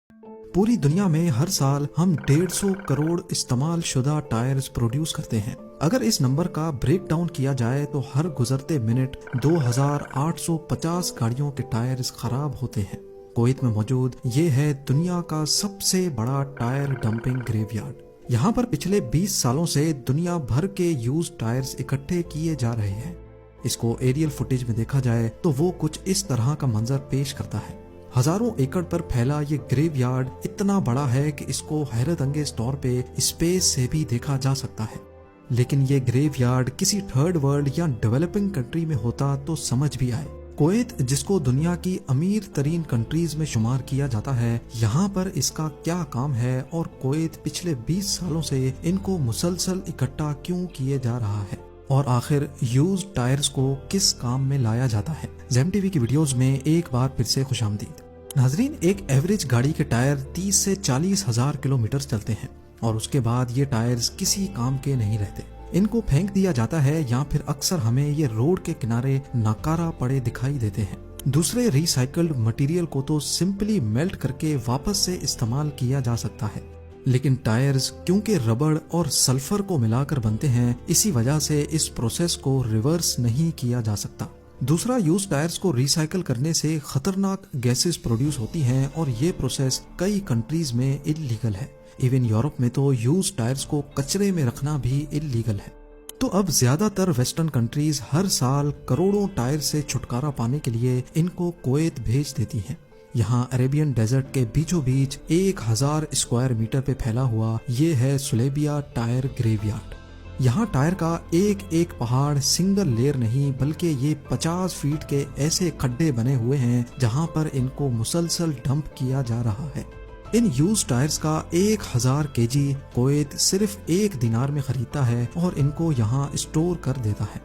पूरी दुनिया में हर साल हम 150 करोड़ इस्तेमाल शुदा टायर्स प्रोड्यूस करते हैं। अगर इस नंबर का ब्रेक डाउन किया जाए तो हर गुजरते मिनट 2850 गाड़ियों के टायर्स खराब होते हैं। कुवैत में मौजूद ये है दुनिया का सबसे बड़ा टायर डंपिंग ग्रेवयार्ड। यहाँ पर पिछले 20 सालों से दुनिया भर के यूज टायर्स इकट्ठे किए जा रहे हैं। इसको एरियल फुटेज में देखा जाए तो वो कुछ इस तरह का मंजर पेश करता है। हजारों एकड़ पर फैला ये ग्रेवयार्ड इतना बड़ा है कि इसको हैरत अंगेज तौर पे स्पेस से भी देखा जा सकता है। लेकिन ये ग्रेवयार्ड किसी थर्ड वर्ल्ड या डेवलपिंग कंट्री में होता तो समझ भी आए। कुवैत, जिसको दुनिया की अमीर तरीन कंट्रीज में शुमार किया जाता है, यहाँ पर इसका क्या काम है और कुवैत पिछले 20 सालों से इनको मुसलसल इकट्ठा क्यों किए जा रहा है, और आखिर यूज टायर्स को किस काम में लाया जाता है। ज़ेम टीवी की वीडियोस में एक बार फिर से खुशामदीद। नाजरीन, एक एवरेज गाड़ी के टायर 30 से 40 हजार किलोमीटर चलते हैं और उसके बाद ये टायर्स किसी काम के नहीं रहते। इनको फेंक दिया जाता है या फिर अक्सर हमें ये रोड के किनारे नाकारा पड़े दिखाई देते हैं। दूसरे रिसाइकल्ड मटेरियल को तो सिंपली मेल्ट करके वापस से इस्तेमाल किया जा सकता है, लेकिन टायर्स क्योंकि रबड़ और सल्फर को मिलाकर बनते हैं, इसी वजह से इस प्रोसेस को रिवर्स नहीं किया जा सकता। दूसरा, यूज टायर्स को रिसाइकल करने से खतरनाक गैसेस प्रोड्यूस होती हैं और ये प्रोसेस कई कंट्रीज में इल्लीगल है। इवन यूरोप में तो यूज टायर्स को कचरे में रखना भी इल्लीगल है। तो अब ज्यादातर वेस्टर्न कंट्रीज हर साल करोड़ों टायर से छुटकारा पाने के लिए इनको कुवैत भेज देती हैं। यहाँ अरेबियन डेजर्ट के बीचों बीच 1000 स्क्वायर मीटर पे फैला हुआ ये है सुलेबिया टायर ग्रेवयार्ड। यहाँ टायर का एक एक पहाड़ सिंगल लेयर नहीं बल्कि ये 50 फीट के ऐसे खड्डे बने हुए हैं जहाँ पर इनको मुसलसल डंप किया जा रहा है। इन यूज टायर्स का 1000 केजी कुवैत सिर्फ 1 दिनार में खरीदता है और इनको यहाँ स्टोर कर देता है।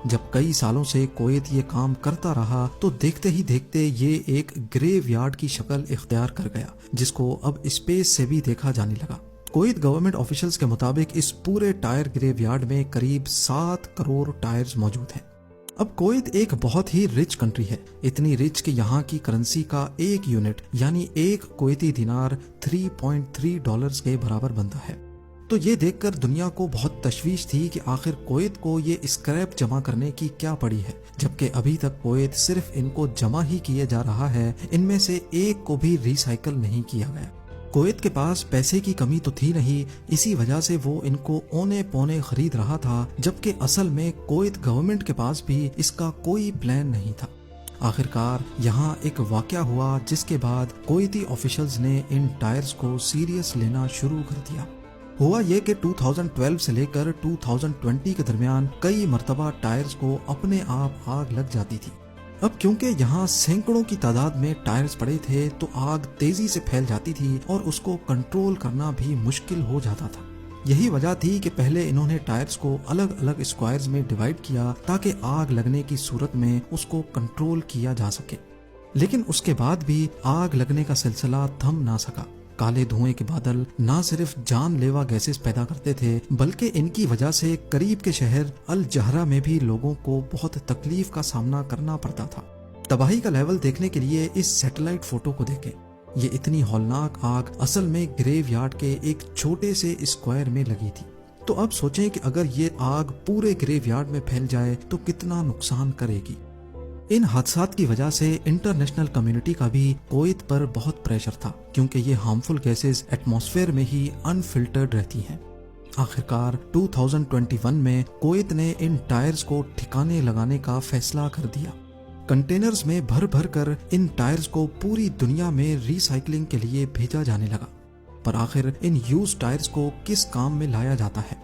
जब कई सालों से कुवैत ये काम करता रहा तो देखते ही देखते ये एक ग्रेवयार्ड की शक्ल इख्तियार कर गया, जिसको अब स्पेस से भी देखा जाने लगा। कुवैत गवर्नमेंट ऑफिशियल्स के मुताबिक इस पूरे टायर ग्रेवयार्ड में करीब 7 करोड़ टायर्स मौजूद हैं। अब कुवैत एक बहुत ही रिच कंट्री है, इतनी रिच कि यहाँ की करेंसी का एक यूनिट यानी एक कुवैती दिनार 3.3 डॉलर्स के बराबर बनता है। तो ये देखकर दुनिया को बहुत तशवीश थी कि आखिर कुवैत को ये स्क्रैप जमा करने की क्या पड़ी है, जबकि अभी तक कुवैत सिर्फ इनको जमा ही किए जा रहा है, इनमें से एक को भी रिसाइकल नहीं किया गया। कुवैत के पास पैसे की कमी तो थी नहीं, इसी वजह से वो इनको औने पौने खरीद रहा था, जबकि असल में कुवैत गवर्नमेंट के पास भी इसका कोई प्लान नहीं था। आखिरकार यहाँ एक वाकया हुआ जिसके बाद कुवैती ऑफिशियल्स ने इन टायर्स को सीरियस लेना शुरू कर दिया। हुआ ये कि 2012 से लेकर 2020 के दरमियान कई मर्तबा टायर्स को अपने आप आग लग जाती थी। अब क्योंकि यहाँ सैकड़ों की तादाद में टायर्स पड़े थे तो आग तेजी से फैल जाती थी और उसको कंट्रोल करना भी मुश्किल हो जाता था। यही वजह थी कि पहले इन्होंने टायर्स को अलग अलग स्क्वायर्स में डिवाइड किया ताकि आग लगने की सूरत में उसको कंट्रोल किया जा सके। लेकिन उसके बाद भी आग लगने का सिलसिला थम ना सका। काले धुएं के बादल न सिर्फ जानलेवा गैसेस पैदा करते थे बल्कि इनकी वजह से करीब के शहर अल जहरा में भी लोगों को बहुत तकलीफ का सामना करना पड़ता था। तबाही का लेवल देखने के लिए इस सैटेलाइट फोटो को देखें। ये इतनी हौलनाक आग असल में ग्रेवयार्ड के एक छोटे से स्क्वायर में लगी थी। तो अब सोचें कि अगर ये आग पूरे ग्रेवयार्ड में फैल जाए तो कितना नुकसान करेगी। इन हादसात की वजह से इंटरनेशनल कम्युनिटी का भी कुवैत पर बहुत प्रेशर था, क्योंकि ये हार्मफुल गैसेस एटमॉस्फेयर में ही अनफिल्टर्ड रहती हैं। आखिरकार 2021 में कुवैत ने इन टायर्स को ठिकाने लगाने का फैसला कर दिया। कंटेनर्स में भर भर कर इन टायर्स को पूरी दुनिया में रिसाइकलिंग के लिए भेजा जाने लगा। पर आखिर इन यूज टायर्स को किस काम में लाया जाता है?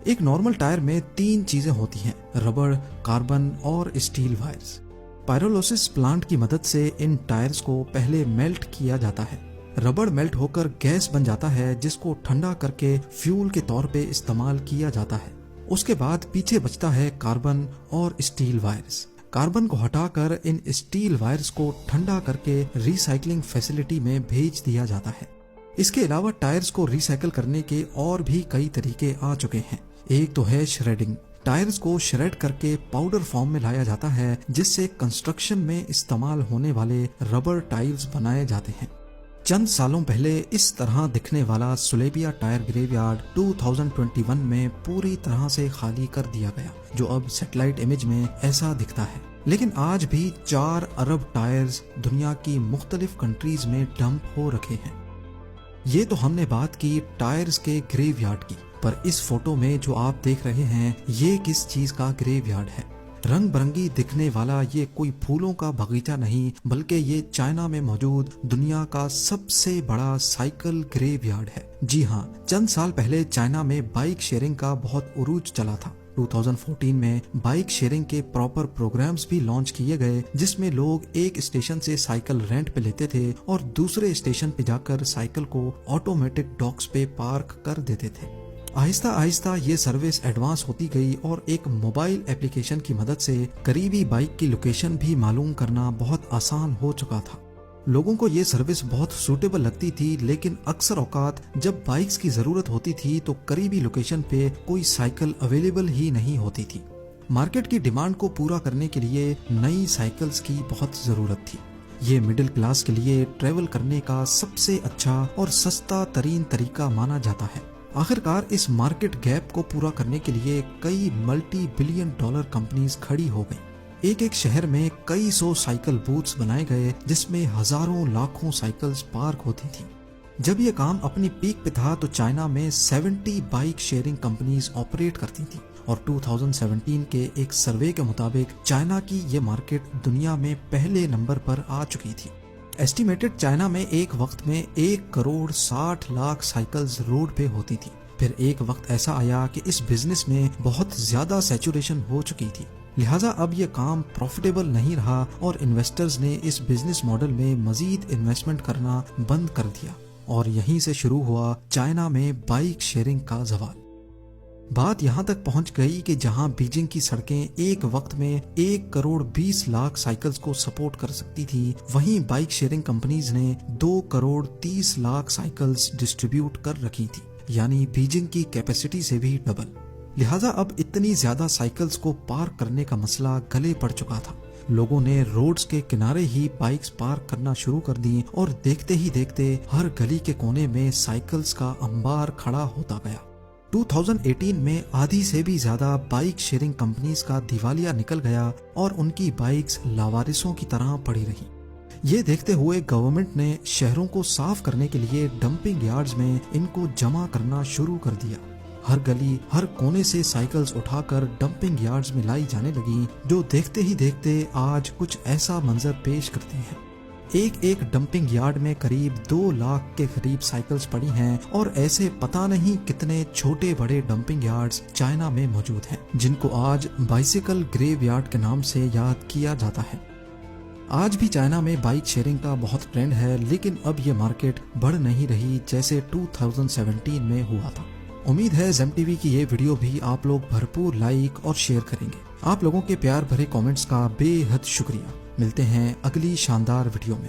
एक नॉर्मल टायर में 3 चीजें होती हैं: रबड़, कार्बन और स्टील वायर्स। पायरोलिसिस प्लांट की मदद से इन टायर्स को पहले मेल्ट किया जाता है। रबड़ मेल्ट होकर गैस बन जाता है जिसको ठंडा करके फ्यूल के तौर पे इस्तेमाल किया जाता है। उसके बाद पीछे बचता है कार्बन और स्टील वायर्स। कार्बन को हटाकर इन स्टील वायर्स को ठंडा करके रिसाइकलिंग फैसिलिटी में भेज दिया जाता है। इसके अलावा टायर्स को रिसाइकल करने के और भी कई तरीके आ चुके हैं। एक तो है श्रेडिंग। टायर्स को श्रेड करके पाउडर फॉर्म में लाया जाता है जिससे कंस्ट्रक्शन में इस्तेमाल होने वाले रबर टाइल्स बनाए जाते हैं। چند سالوں پہلے اس طرح دکھنے والا سلیبیا ٹائر گریو یارڈ 2021 میں پوری طرح سے خالی کر دیا گیا، جو اب سیٹلائٹ امیج میں ایسا دکھتا ہے۔ لیکن آج بھی 4 ارب ٹائرز دنیا کی مختلف کنٹریز میں ڈمپ ہو رکھے ہیں۔ یہ تو ہم نے بات کی ٹائرز کے گریو یارڈ کی، پر اس فوٹو میں جو آپ دیکھ رہے ہیں یہ کس چیز کا گریو یارڈ ہے؟ رنگ برنگی دکھنے والا یہ کوئی پھولوں کا باغیچہ نہیں، بلکہ یہ چائنا میں موجود دنیا کا سب سے بڑا سائیکل گریو یارڈ ہے۔ جی ہاں، چند سال پہلے چائنا میں بائک شیئرنگ کا بہت عروج چلا تھا۔ 2014 میں بائک شیئرنگ کے پراپر پروگرامز بھی لانچ کیے گئے، جس میں لوگ ایک اسٹیشن سے سائیکل رینٹ پہ لیتے تھے اور دوسرے اسٹیشن پہ جا کر سائیکل کو آٹومیٹک ڈاکس پہ پارک کر دیتے تھے۔ آہستہ آہستہ یہ سروس ایڈوانس ہوتی گئی اور ایک موبائل ایپلیکیشن کی مدد سے قریبی بائک کی لوکیشن بھی معلوم کرنا بہت آسان ہو چکا تھا۔ لوگوں کو یہ سروس بہت سوٹیبل لگتی تھی، لیکن اکثر اوقات جب بائکس کی ضرورت ہوتی تھی تو قریبی لوکیشن پہ کوئی سائیکل اویلیبل ہی نہیں ہوتی تھی۔ مارکیٹ کی ڈیمانڈ کو پورا کرنے کے لیے نئی سائیکلز کی بہت ضرورت تھی۔ یہ مڈل کلاس کے لیے ٹریول کرنے کا سب سے اچھا اور سستا ترین طریقہ مانا جاتا ہے۔ آخرکار اس مارکیٹ گیپ کو پورا کرنے کے لیے کئی ملٹی بلین ڈالر کمپنیز کھڑی ہو گئی۔ ایک شہر میں کئی سو سائیکل بوتھس بنائے گئے، جس میں ہزاروں لاکھوں سائیکلز پارک ہوتی تھی۔ جب یہ کام اپنی پیک پہ تھا تو چائنا میں 70 بائک شیئرنگ کمپنیز آپریٹ کرتی تھیں، اور 2017 کے ایک سروے کے مطابق چائنا کی یہ مارکیٹ دنیا میں پہلے نمبر پر آ چکی تھی۔ ایسٹیمیٹڈ چائنا میں ایک وقت میں 1,60,00,000 سائیکلز روڈ پہ ہوتی تھی۔ پھر ایک وقت ایسا آیا کہ اس بزنس میں بہت زیادہ سیچوریشن ہو چکی تھی، لہٰذا اب یہ کام پروفیٹیبل نہیں رہا اور انویسٹرز نے اس بزنس ماڈل میں مزید انویسٹمنٹ کرنا بند کر دیا، اور یہیں سے شروع ہوا چائنا میں بائک شیئرنگ کا زوال۔ بات یہاں تک پہنچ گئی کہ جہاں بیجنگ کی سڑکیں ایک وقت میں 1,20,00,000 سائیکلز کو سپورٹ کر سکتی تھی، وہیں بائک شیئرنگ کمپنیز نے 2,30,00,000 سائیکلز ڈسٹریبیوٹ کر رکھی تھی، یعنی بیجنگ کی کیپیسٹی سے بھی ڈبل۔ لہٰذا اب اتنی زیادہ سائیکلز کو پارک کرنے کا مسئلہ گلے پڑ چکا تھا۔ لوگوں نے روڈز کے کنارے ہی بائکس پارک کرنا شروع کر دی، اور دیکھتے ہی دیکھتے ہر گلی کے کونے میں سائیکلز کا انبار کھڑا ہوتا گیا۔ 2018 میں آدھی سے بھی زیادہ بائک شیئرنگ کمپنیز کا دیوالیہ نکل گیا اور ان کی بائکس لاوارثوں کی طرح پڑی رہی۔ یہ دیکھتے ہوئے گورنمنٹ نے شہروں کو صاف کرنے کے لیے ڈمپنگ یارڈز میں ان کو جمع کرنا شروع کر دیا۔ ہر گلی، ہر کونے سے سائیکلز اٹھا کر ڈمپنگ یارڈز میں لائی جانے لگی، جو دیکھتے ہی دیکھتے آج کچھ ایسا منظر پیش کرتی ہیں۔ ایک ڈمپنگ یارڈ میں قریب 2 لاکھ کے قریب سائیکلز پڑی ہیں، اور ایسے پتہ نہیں کتنے چھوٹے بڑے ڈمپنگ یارڈز چائنا میں موجود ہیں، جن کو آج بائسیکل گریو یارڈ کے نام سے یاد کیا جاتا ہے۔ آج بھی چائنا میں بائک شیئرنگ کا بہت ٹرینڈ ہے، لیکن اب یہ مارکیٹ بڑھ نہیں رہی جیسے 2017 میں ہوا تھا۔ امید ہے زیم ٹی وی کی یہ ویڈیو بھی آپ لوگ بھرپور لائک اور شیئر کریں گے۔ آپ لوگوں کے پیار بھرے کامنٹس کا بے حد شکریہ۔ ملتے ہیں اگلی شاندار ویڈیو میں۔